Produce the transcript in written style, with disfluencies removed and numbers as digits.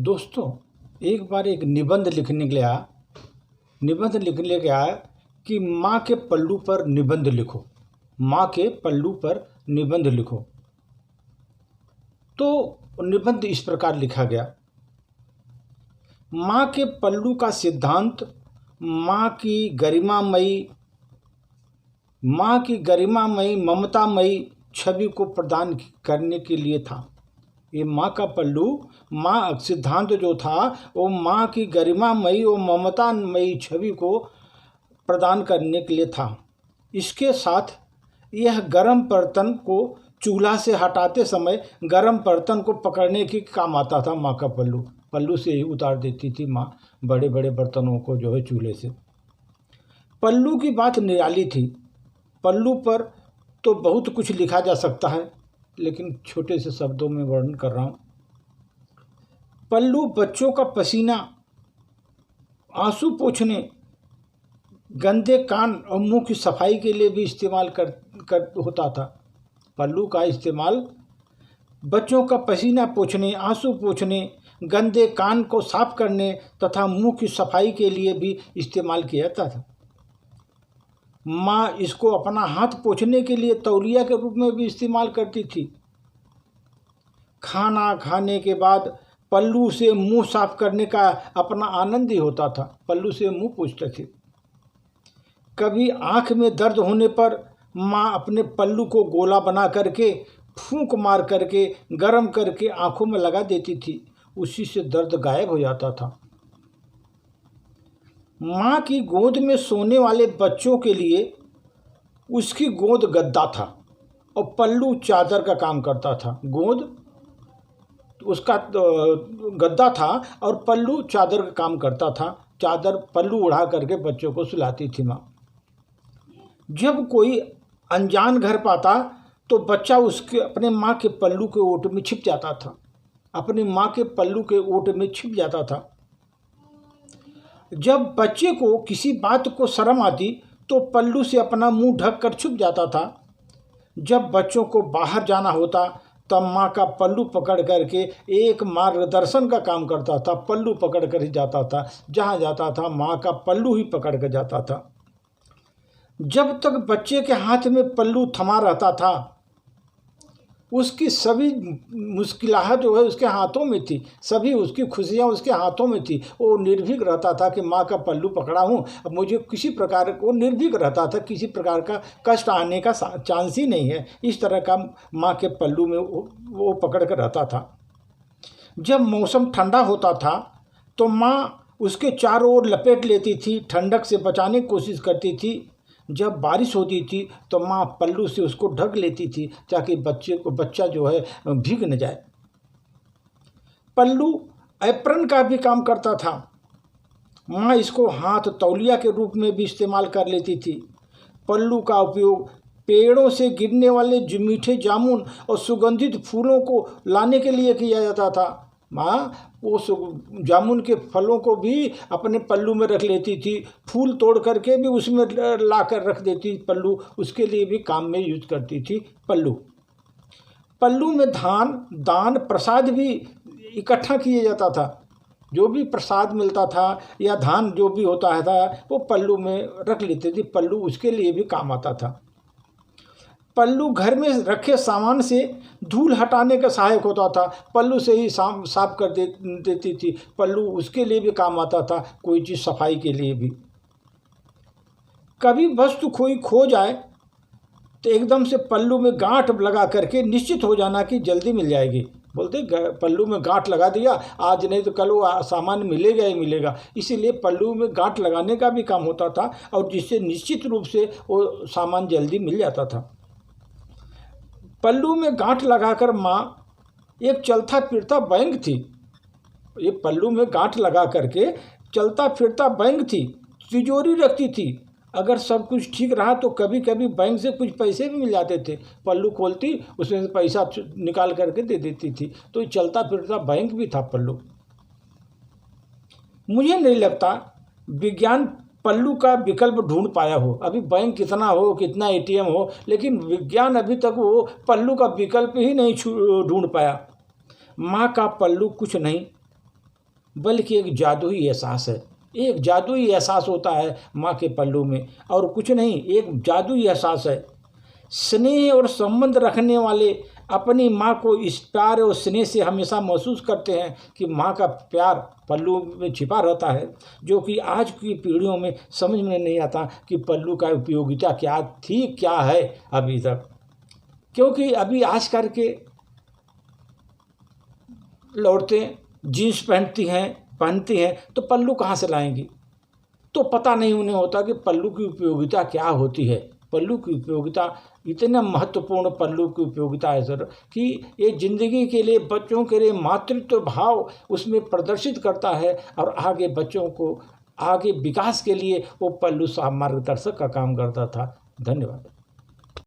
दोस्तों, एक बार एक निबंध लिखने गया कि माँ के पल्लू पर निबंध लिखो। माँ के पल्लू पर निबंध लिखो। तो निबंध इस प्रकार लिखा गया। माँ के पल्लू का सिद्धांत माँ की गरिमामयी ममतामयी छवि को प्रदान करने के लिए था। ये माँ का पल्लू, माँ सिद्धांत जो था वो माँ की गरिमामयी और ममतामयी छवि को प्रदान करने के लिए था। इसके साथ यह गर्म बर्तन को चूल्हा से हटाते समय गर्म बर्तन को पकड़ने के काम आता था। माँ का पल्लू से ही उतार देती थी माँ बड़े बड़े बर्तनों को जो है चूल्हे से। पल्लू की बात निराली थी। पल्लू पर तो बहुत कुछ लिखा जा सकता है, लेकिन छोटे से शब्दों में वर्णन कर रहा हूँ। पल्लू बच्चों का पसीना, आंसू पोंछने, गंदे कान और मुंह की सफाई के लिए भी इस्तेमाल होता था। पल्लू का इस्तेमाल बच्चों का पसीना पोंछने, आंसू पोंछने, गंदे कान को साफ करने तथा मुंह की सफाई के लिए भी इस्तेमाल किया जाता था। माँ इसको अपना हाथ पोंछने के लिए तौलिया के रूप में भी इस्तेमाल करती थी। खाना खाने के बाद पल्लू से मुंह साफ करने का अपना आनंद ही होता था। पल्लू से मुंह पोंछते थे। कभी आँख में दर्द होने पर माँ अपने पल्लू को गोला बना करके फूंक मार करके गर्म करके आँखों में लगा देती थी। उसी से दर्द गायब हो जाता था। माँ की गोद में सोने वाले बच्चों के लिए उसकी गोद गद्दा था और पल्लू चादर का काम करता था। गोद उसका गद्दा था और पल्लू चादर का काम करता था। चादर पल्लू उड़ा करके बच्चों को सुलाती थी माँ। जब कोई अनजान घर पाता तो बच्चा उसके अपने माँ के पल्लू के ओट में छिप जाता था। अपनी माँ के पल्लू के ओट में छिप जाता था। जब बच्चे को किसी बात को शर्म आती तो पल्लू से अपना मुंह ढक कर छुप जाता था। जब बच्चों को बाहर जाना होता तब माँ का पल्लू पकड़ करके एक मार्गदर्शन का काम करता था। पल्लू पकड़ कर ही जाता था। जहाँ जाता था माँ का पल्लू ही पकड़ कर जाता था। जब तक बच्चे के हाथ में पल्लू थमा रहता था उसकी सभी मुश्किलात जो है उसके हाथों में थी। सभी उसकी खुशियाँ उसके हाथों में थी। वो निर्भीक रहता था कि माँ का पल्लू पकड़ा हूँ, अब मुझे किसी प्रकार को निर्भीक रहता था, किसी प्रकार का कष्ट आने का चांस ही नहीं है। इस तरह का माँ के पल्लू में वो पकड़ कर रहता था। जब मौसम ठंडा होता था तो माँ उसके चारों ओर लपेट लेती थी, ठंडक से बचाने की कोशिश करती थी। जब बारिश होती थी तो माँ पल्लू से उसको ढक लेती थी ताकि बच्चा जो है भीग न जाए। पल्लू एप्रन का भी काम करता था। माँ इसको हाथ तौलिया के रूप में भी इस्तेमाल कर लेती थी। पल्लू का उपयोग पेड़ों से गिरने वाले मीठे जामुन और सुगंधित फूलों को लाने के लिए किया जाता था। माँ वो जामुन के फलों को भी अपने पल्लू में रख लेती थी। फूल तोड़ करके भी उसमें ला कर रख देती पल्लू, उसके लिए भी काम में यूज करती थी पल्लू। पल्लू में दान प्रसाद भी इकट्ठा किया जाता था। जो भी प्रसाद मिलता था या धान जो भी होता था वो पल्लू में रख लेते थे। पल्लू उसके लिए भी काम आता था। पल्लू घर में रखे सामान से धूल हटाने का सहायक होता था। पल्लू से ही साफ कर देती थी। पल्लू उसके लिए भी काम आता था, कोई चीज़ सफाई के लिए भी। कभी वस्तु कोई खो जाए तो एकदम से पल्लू में गांठ लगा करके निश्चित हो जाना कि जल्दी मिल जाएगी। बोलते पल्लू में गांठ लगा दिया, आज नहीं तो कल वो सामान मिलेगा ही मिलेगा। इसीलिए पल्लू में गांठ लगाने का भी काम होता था और जिससे निश्चित रूप से वो सामान जल्दी मिल जाता था। पल्लू में गांठ लगाकर माँ एक चलता फिरता बैंक थी। ये पल्लू में गांठ लगा करके चलता फिरता बैंक थी, तिजोरी रखती थी। अगर सब कुछ ठीक रहा तो कभी कभी बैंक से कुछ पैसे भी मिल जाते थे। पल्लू खोलती, उसमें से पैसा निकाल करके दे देती थी। तो ये चलता फिरता बैंक भी था पल्लू। मुझे नहीं लगता विज्ञान पल्लू का विकल्प ढूंढ पाया हो। अभी बैंक कितना हो, कितना एटीएम हो, लेकिन विज्ञान अभी तक वो पल्लू का विकल्प ही नहीं ढूंढ पाया। माँ का पल्लू कुछ नहीं, बल्कि एक जादुई एहसास है। एक जादुई एहसास होता है माँ के पल्लू में, और कुछ नहीं, एक जादुई एहसास है। स्नेह और संबंध रखने वाले अपनी माँ को इस प्यार और स्नेह से हमेशा महसूस करते हैं कि माँ का प्यार पल्लू में छिपा रहता है, जो कि आज की पीढ़ियों में समझ में नहीं आता कि पल्लू का उपयोगिता क्या थी, क्या है अभी तक। क्योंकि अभी आज करके औरतें जीन्स पहनती हैं तो पल्लू कहाँ से लाएंगी? तो पता नहीं उन्हें होता कि पल्लू की उपयोगिता क्या होती है। पल्लू की उपयोगिता इतना महत्वपूर्ण, पल्लू की उपयोगिता है सर, कि ये जिंदगी के लिए, बच्चों के लिए मातृत्व भाव उसमें प्रदर्शित करता है, और आगे बच्चों को आगे विकास के लिए वो पल्लू मार्गदर्शक का काम करता था। धन्यवाद।